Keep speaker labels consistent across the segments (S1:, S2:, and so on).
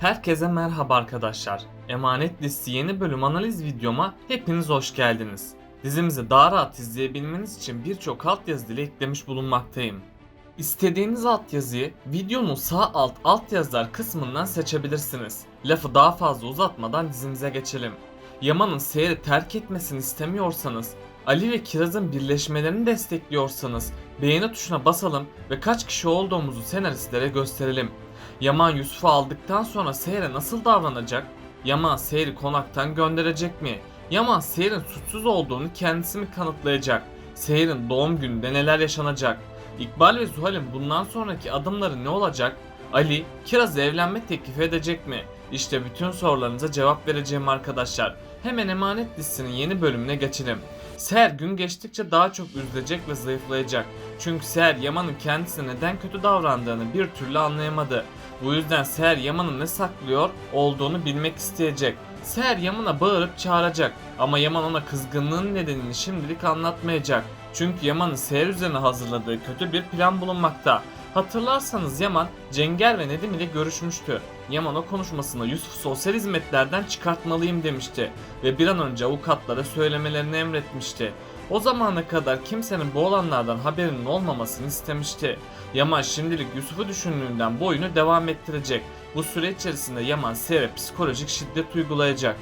S1: Herkese merhaba arkadaşlar. Emanet Listesi yeni bölüm analiz videoma hepiniz hoş geldiniz. Dizimizi daha rahat izleyebilmeniz için birçok altyazı dili eklemiş bulunmaktayım. İstediğiniz altyazıyı videonun sağ altyazılar kısmından seçebilirsiniz. Lafı daha fazla uzatmadan dizimize geçelim. Yaman'ın Seher'i terk etmesini istemiyorsanız, Ali ve Kiraz'ın birleşmelerini destekliyorsanız beğeni tuşuna basalım ve kaç kişi olduğumuzu senaristlere gösterelim. Yaman Yusuf'u aldıktan sonra Seher'e nasıl davranacak? Yaman Seher'i konaktan gönderecek mi? Yaman Seher'in suçsuz olduğunu kendisi mi kanıtlayacak? Seher'in doğum gününde neler yaşanacak? İkbal ve Zuhal'in bundan sonraki adımları ne olacak? Ali, Kiraz'ı evlenme teklif edecek mi? İşte bütün sorularınıza cevap vereceğim arkadaşlar. Hemen Emanet dizisinin yeni bölümüne geçelim. Seher gün geçtikçe daha çok üzülecek ve zayıflayacak. Çünkü Seher Yaman'ın kendisine neden kötü davrandığını bir türlü anlayamadı. Bu yüzden Seher Yaman'ın ne saklıyor olduğunu bilmek isteyecek. Seher Yaman'a bağırıp çağıracak ama Yaman ona kızgınlığın nedenini şimdilik anlatmayacak. Çünkü Yaman'ın Seher üzerine hazırladığı kötü bir plan bulunmakta. Hatırlarsanız Yaman, Cenger ve Nedim ile görüşmüştü. Yaman o konuşmasında Yusuf'u sosyal hizmetlerden çıkartmalıyım demişti ve bir an önce avukatlara söylemelerini emretmişti. O zamana kadar kimsenin bu olanlardan haberinin olmamasını istemişti. Yaman şimdilik Yusuf'u düşündüğünden bu oyunu devam ettirecek. Bu süre içerisinde Yaman Seher'e psikolojik şiddet uygulayacak.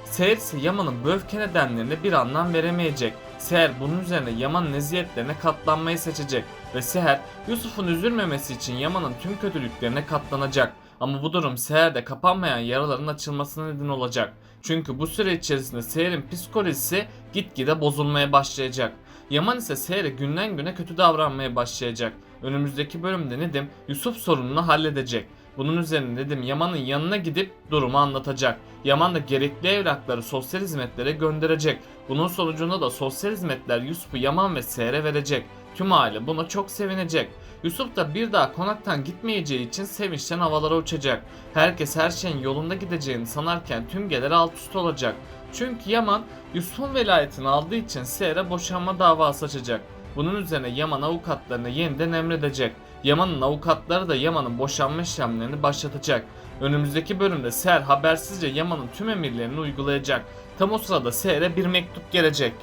S1: Seher ise Yaman'ın bu öfke nedenlerine bir anlam veremeyecek. Seher bunun üzerine Yaman'ın eziyetlerine katlanmayı seçecek ve Seher Yusuf'un üzülmemesi için Yaman'ın tüm kötülüklerine katlanacak. Ama bu durum Seher'de kapanmayan yaraların açılmasına neden olacak. Çünkü bu süre içerisinde Seher'in psikolojisi gitgide bozulmaya başlayacak. Yaman ise Seher'e günden güne kötü davranmaya başlayacak. Önümüzdeki bölümde Nedim Yusuf sorununu halledecek. Bunun üzerine Nedim Yaman'ın yanına gidip durumu anlatacak. Yaman da gerekli evrakları sosyal hizmetlere gönderecek. Bunun sonucunda da sosyal hizmetler Yusuf'u Yaman ve Seher'e verecek. Tüm aile buna çok sevinecek. Yusuf da bir daha konaktan gitmeyeceği için sevinçten havalara uçacak. Herkes her şeyin yolunda gideceğini sanarken tüm gelir alt üst olacak. Çünkü Yaman Yusuf'un velayetini aldığı için Seher'e boşanma davası açacak. Bunun üzerine Yaman avukatlarına yeniden emredecek. Yaman'ın avukatları da Yaman'ın boşanma işlemlerini başlatacak. Önümüzdeki bölümde Seher habersizce Yaman'ın tüm emirlerini uygulayacak. Tam o sırada Seher'e bir mektup gelecek.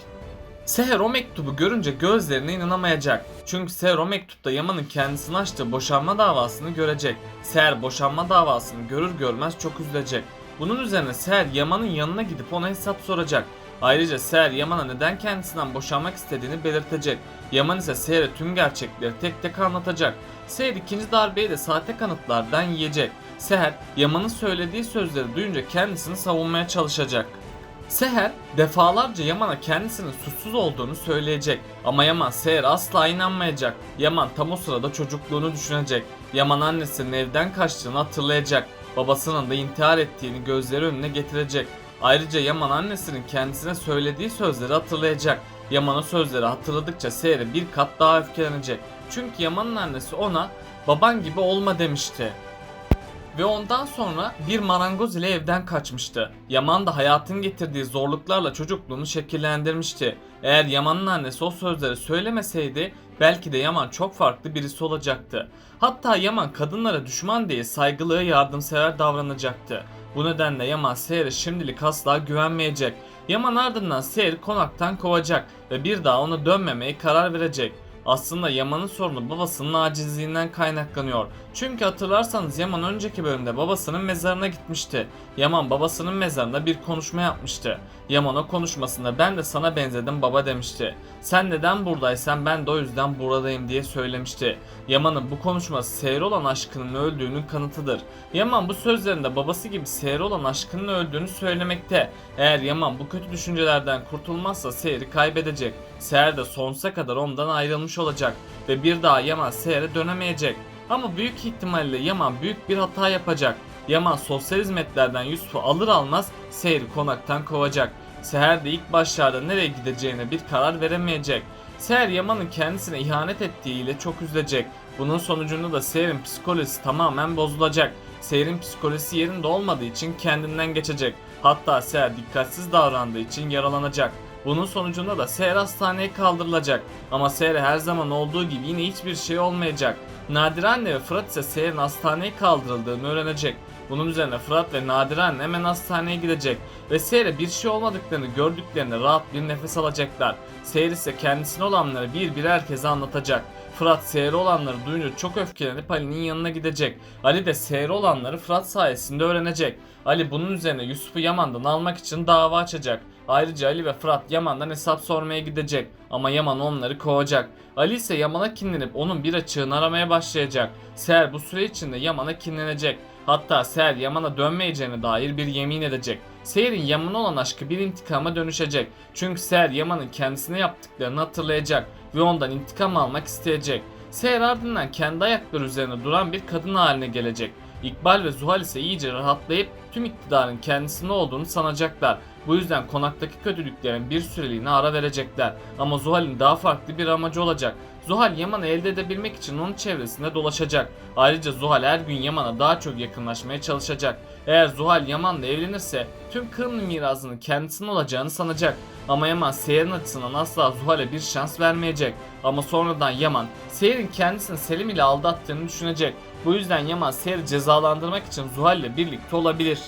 S1: Seher o mektubu görünce gözlerine inanamayacak. Çünkü Seher o mektupta Yaman'ın kendisini açtığı boşanma davasını görecek. Seher boşanma davasını görür görmez çok üzülecek. Bunun üzerine Seher Yaman'ın yanına gidip ona hesap soracak. Ayrıca Seher Yaman'a neden kendisinden boşanmak istediğini belirtecek. Yaman ise Seher'e tüm gerçekleri tek tek anlatacak. Seher ikinci darbeyi de sahte kanıtlardan yiyecek. Seher Yaman'ın söylediği sözleri duyunca kendisini savunmaya çalışacak. Seher defalarca Yaman'a kendisinin suçsuz olduğunu söyleyecek ama Yaman Seher'e asla inanmayacak. Yaman tam o sırada çocukluğunu düşünecek. Yaman annesinin evden kaçtığını hatırlayacak. Babasının da intihar ettiğini gözleri önüne getirecek. Ayrıca Yaman annesinin kendisine söylediği sözleri hatırlayacak. Yaman o sözleri hatırladıkça Seher'e bir kat daha öfkelenecek. Çünkü Yaman'ın annesi ona baban gibi olma demişti. Ve ondan sonra bir marangoz ile evden kaçmıştı. Yaman da hayatın getirdiği zorluklarla çocukluğunu şekillendirmişti. Eğer Yaman'ın annesi o sözleri söylemeseydi belki de Yaman çok farklı birisi olacaktı. Hatta Yaman kadınlara düşman değil saygılı, yardımsever davranacaktı. Bu nedenle Yaman Seher'e şimdilik asla güvenmeyecek. Yaman ardından Seher'i konaktan kovacak ve bir daha ona dönmemeye karar verecek. Aslında Yaman'ın sorunu babasının acizliğinden kaynaklanıyor. Çünkü hatırlarsanız Yaman önceki bölümde babasının mezarına gitmişti. Yaman babasının mezarında bir konuşma yapmıştı. Yaman o konuşmasında ben de sana benzedim baba demişti. Sen neden buradaysan ben de o yüzden buradayım diye söylemişti. Yaman'ın bu konuşması Seher'e olan aşkının öldüğünün kanıtıdır. Yaman bu sözlerinde babası gibi Seher'e olan aşkının öldüğünü söylemekte. Eğer Yaman bu kötü düşüncelerden kurtulmazsa Seher'i kaybedecek. Seher de sonsuza kadar ondan ayrılmış olacak ve bir daha Yaman Seher'e dönemeyecek. Ama büyük ihtimalle Yaman büyük bir hata yapacak. Yaman sosyal hizmetlerden Yusuf'u alır almaz Seher'i konaktan kovacak. Seher de ilk başlarda nereye gideceğine bir karar veremeyecek. Seher Yaman'ın kendisine ihanet ettiğiyle çok üzülecek. Bunun sonucunda da Seher'in psikolojisi tamamen bozulacak. Seher'in psikolojisi yerinde olmadığı için kendinden geçecek. Hatta Seher dikkatsiz davrandığı için yaralanacak. Bunun sonucunda da Seher hastaneye kaldırılacak. Ama Seher'e her zaman olduğu gibi yine hiçbir şey olmayacak. Nadire anne ve Fırat ise Seher'in hastaneye kaldırıldığını öğrenecek. Bunun üzerine Fırat ve Nadiren hemen hastaneye gidecek ve Seher'e bir şey olmadıklarını gördüklerinde rahat bir nefes alacaklar. Seher ise kendisine olanları bir bir herkese anlatacak. Fırat Seher'e olanları duyunca çok öfkelenip Ali'nin yanına gidecek. Ali de Seher'e olanları Fırat sayesinde öğrenecek. Ali bunun üzerine Yusuf'u Yaman'dan almak için dava açacak. Ayrıca Ali ve Fırat Yaman'dan hesap sormaya gidecek ama Yaman onları kovacak. Ali ise Yaman'a kinlenip onun bir açığını aramaya başlayacak. Seher bu süre içinde Yaman'a kinlenecek. Hatta Seher Yaman'a dönmeyeceğine dair bir yemin edecek. Seher'in Yaman'a olan aşkı bir intikama dönüşecek. Çünkü Seher Yaman'ın kendisine yaptıklarını hatırlayacak ve ondan intikam almak isteyecek. Seher ardından kendi ayakları üzerine duran bir kadın haline gelecek. İkbal ve Zuhal ise iyice rahatlayıp tüm iktidarın kendisinde olduğunu sanacaklar. Bu yüzden konaktaki kötülüklerin bir süreliğine ara verecekler. Ama Zuhal'in daha farklı bir amacı olacak. Zuhal Yaman'ı elde edebilmek için onun çevresinde dolaşacak. Ayrıca Zuhal her gün Yaman'a daha çok yakınlaşmaya çalışacak. Eğer Zuhal Yaman'la evlenirse tüm Kırımlı mirasının kendisinin olacağını sanacak. Ama Yaman Seher'in açısından asla Zuhal'e bir şans vermeyecek. Ama sonradan Yaman Seher'in kendisini Selim ile aldattığını düşünecek. Bu yüzden Yaman Seher'i cezalandırmak için Zuhal ile birlikte olabilir.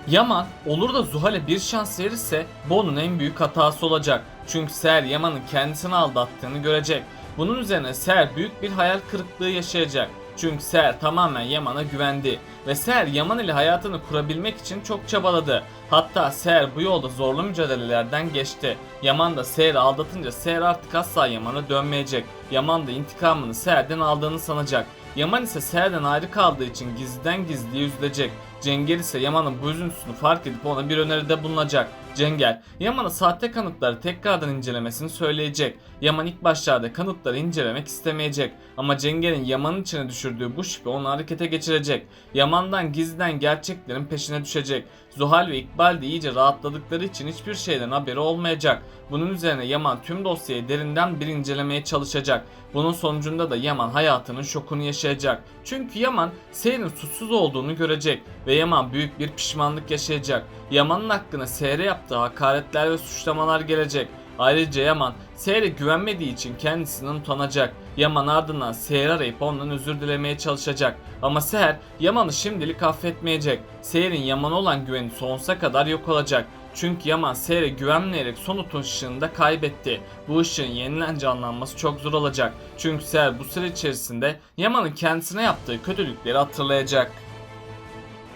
S1: Yaman olur da Zuhal'e bir şans verirse bu onun en büyük hatası olacak. Çünkü Seher Yaman'ın kendisini aldattığını görecek. Bunun üzerine Seher büyük bir hayal kırıklığı yaşayacak. Çünkü Seher tamamen Yaman'a güvendi ve Seher Yaman ile hayatını kurabilmek için çok çabaladı. Hatta Seher bu yolda zorlu mücadelelerden geçti. Yaman da Seher'i aldatınca Seher artık asla Yaman'a dönmeyecek. Yaman da intikamını Seher'den aldığını sanacak. Yaman ise Seher'den ayrı kaldığı için gizliden gizliye üzülecek. Cenger ise Yaman'ın bu üzüntüsünü fark edip ona bir öneride bulunacak. Cenger, Yaman'a sahte kanıtları tekrardan incelemesini söyleyecek. Yaman ilk başlarda kanıtları incelemek istemeyecek. Ama Cenger'in Yaman'ın içine düşürdüğü bu şüphe onu harekete geçirecek. Yaman'dan gizliden gerçeklerin peşine düşecek. Zuhal ve İkbal de iyice rahatladıkları için hiçbir şeyden haberi olmayacak. Bunun üzerine Yaman tüm dosyayı derinden bir incelemeye çalışacak. Bunun sonucunda da Yaman hayatının şokunu yaşayacak. Çünkü Yaman Seher'in suçsuz olduğunu görecek ve Yaman büyük bir pişmanlık yaşayacak. Yaman'ın hakkında Seher'e yaptığı hakaretler ve suçlamalar gelecek. Ayrıca Yaman Seher'e güvenmediği için kendisinden utanacak. Yaman ardından Seher'i arayıp ondan özür dilemeye çalışacak. Ama Seher Yaman'ı şimdilik affetmeyecek. Seher'in Yaman'a olan güveni sonsuza kadar yok olacak. Çünkü Yaman Seher'e güvenmeyerek son ışığını da kaybetti. Bu ışığın yeniden canlanması çok zor olacak. Çünkü Seher bu süre içerisinde Yaman'ın kendisine yaptığı kötülükleri hatırlayacak.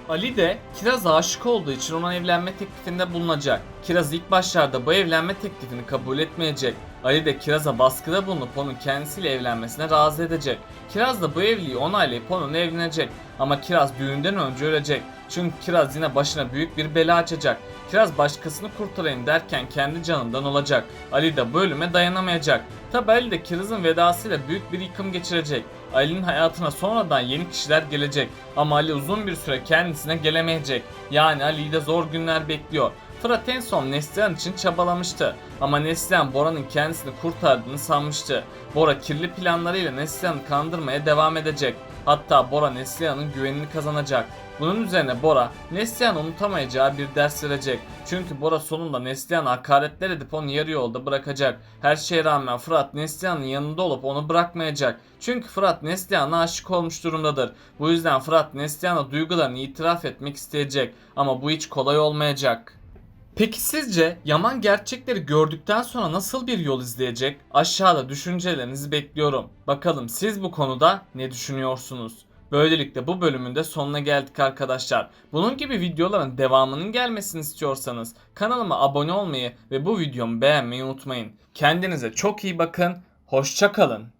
S1: Ali de Kiraz'a aşık olduğu için ona evlenme teklifinde bulunacak. Kiraz ilk başlarda bu evlenme teklifini kabul etmeyecek. Ali de Kiraz'a baskıda bulunup onun kendisiyle evlenmesine razı edecek. Kiraz da bu evliliği onaylayıp onunla evlenecek. Ama Kiraz düğünden önce ölecek. Çünkü Kiraz yine başına büyük bir bela açacak. Kiraz başkasını kurtarayım derken kendi canından olacak. Ali de bu ölüme dayanamayacak. Tabi Ali de Kiraz'ın vedasıyla büyük bir yıkım geçirecek. Ali'nin hayatına sonradan yeni kişiler gelecek. Ama Ali uzun bir süre kendisine gelemeyecek. Yani Ali'yi de zor günler bekliyor. Fırat en son Neslihan için çabalamıştı. Ama Neslihan Bora'nın kendisini kurtardığını sanmıştı. Bora kirli planlarıyla Neslihan'ı kandırmaya devam edecek. Hatta Bora Neslihan'ın güvenini kazanacak. Bunun üzerine Bora, Neslihan'ı unutamayacağı bir ders verecek. Çünkü Bora sonunda Neslihan'a hakaretler edip onu yarı yolda bırakacak. Her şeye rağmen Fırat Neslihan'ın yanında olup onu bırakmayacak. Çünkü Fırat Neslihan'a aşık olmuş durumdadır. Bu yüzden Fırat Neslihan'a duygularını itiraf etmek isteyecek. Ama bu hiç kolay olmayacak. Peki sizce Yaman gerçekleri gördükten sonra nasıl bir yol izleyecek? Aşağıda düşüncelerinizi bekliyorum. Bakalım siz bu konuda ne düşünüyorsunuz? Böylelikle bu bölümün de sonuna geldik arkadaşlar. Bunun gibi videoların devamının gelmesini istiyorsanız kanalıma abone olmayı ve bu videomu beğenmeyi unutmayın. Kendinize çok iyi bakın. Hoşça kalın.